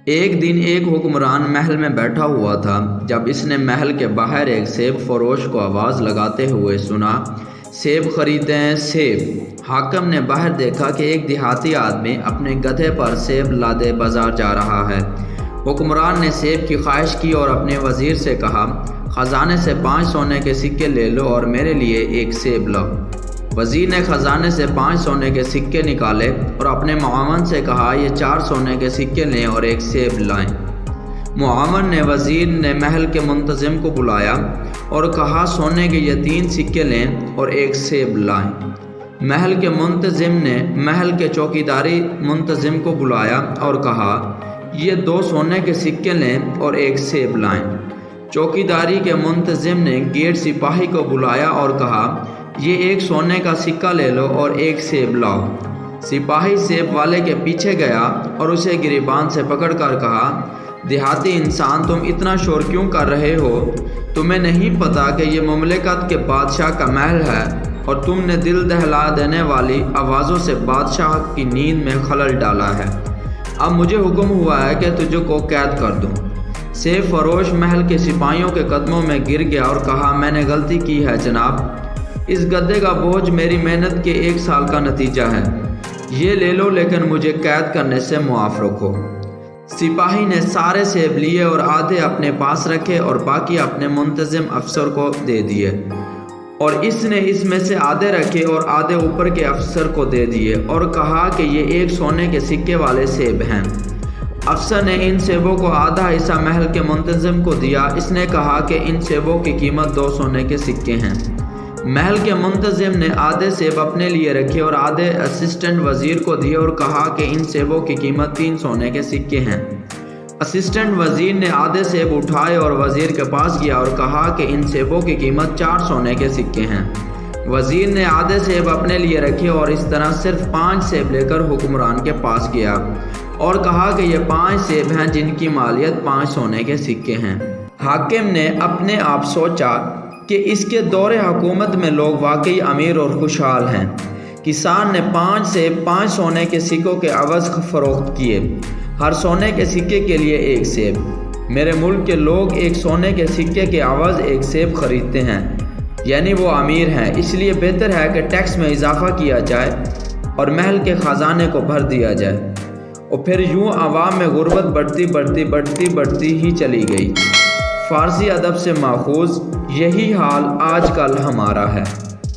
ایک دن ایک حکمران محل میں بیٹھا ہوا تھا۔ جب اس نے محل کے باہر ایک سیب فروش کو آواز لگاتے ہوئے سنا، سیب خریدیں سیب۔ حاکم نے باہر دیکھا کہ ایک دیہاتی آدمی اپنے گدھے پر سیب لادے بازار جا رہا ہے۔ حکمران نے سیب کی خواہش کی اور اپنے وزیر سے کہا، خزانے سے 5 سونے کے سکے لے لو اور میرے لیے ایک سیب لاؤ۔ وزیر نے خزانے سے 5 سونے کے سکے نکالے اور اپنے معاون سے کہا، یہ 4 سونے کے سکے لیں اور ایک سیب لائیں۔ معاون نے وزیر نے محل کے منتظم کو بلایا اور کہا، سونے کے یہ 3 سکے لیں اور ایک سیب لائیں۔ محل کے منتظم نے محل کے چوکیداری منتظم کو بلایا اور کہا، یہ 2 سونے کے سکے لیں اور ایک سیب لائیں۔ چوکیداری کے منتظم نے گیٹ سپاہی کو بلایا اور کہا، یہ 1 سونے کا سکہ لے لو اور ایک سیب لاؤ۔ سپاہی سیب والے کے پیچھے گیا اور اسے گریبان سے پکڑ کر کہا، دیہاتی انسان، تم اتنا شور کیوں کر رہے ہو؟ تمہیں نہیں پتا کہ یہ مملکت کے بادشاہ کا محل ہے اور تم نے دل دہلا دینے والی آوازوں سے بادشاہ کی نیند میں خلل ڈالا ہے۔ اب مجھے حکم ہوا ہے کہ تجھ کو قید کر دوں۔ سیب فروش محل کے سپاہیوں کے قدموں میں گر گیا اور کہا، میں نے غلطی کی ہے جناب، اس گدھے کا بوجھ میری محنت کے 1 سال کا نتیجہ ہے۔ یہ لے لو لیکن مجھے قید کرنے سے معاف رکھو۔ سپاہی نے سارے سیب لیے اور آدھے اپنے پاس رکھے اور باقی اپنے منتظم افسر کو دے دیے، اور اس نے اس میں سے آدھے رکھے اور آدھے اوپر کے افسر کو دے دیے اور کہا کہ یہ 1 سونے کے سکے والے سیب ہیں۔ افسر نے ان سیبوں کو آدھا حصہ محل کے منتظم کو دیا۔ اس نے کہا کہ ان سیبوں کی قیمت 2 سونے کے سکے ہیں۔ محل کے منتظم نے آدھے سیب اپنے لیے رکھے اور آدھے اسسٹنٹ وزیر کو دیے اور کہا کہ ان سیبوں کی قیمت 3 سونے کے سکے ہیں۔ اسسٹنٹ وزیر نے آدھے سیب اٹھائے اور وزیر کے پاس گیا اور کہا کہ ان سیبوں کی قیمت 4 سونے کے سکے ہیں۔ وزیر نے آدھے سیب اپنے لیے رکھے اور اس طرح صرف 5 سیب لے کر حکمران کے پاس گیا اور کہا کہ یہ 5 سیب ہیں جن کی مالیت 5 سونے کے سکے ہیں۔ حاکم نے اپنے آپ سوچا کہ اس کے دور حکومت میں لوگ واقعی امیر اور خوشحال ہیں۔ کسان نے 5 سیب 5 سونے کے سکوں کے عوض فروخت کیے، ہر سونے کے سکے کے لیے 1 سیب۔ میرے ملک کے لوگ 1 سونے کے سکے کے عوض 1 سیب خریدتے ہیں، یعنی وہ امیر ہیں۔ اس لیے بہتر ہے کہ ٹیکس میں اضافہ کیا جائے اور محل کے خزانے کو بھر دیا جائے۔ اور پھر یوں عوام میں غربت بڑھتی ہی چلی گئی۔ فارسی ادب سے ماخوذ، یہی حال آج کل ہمارا ہے۔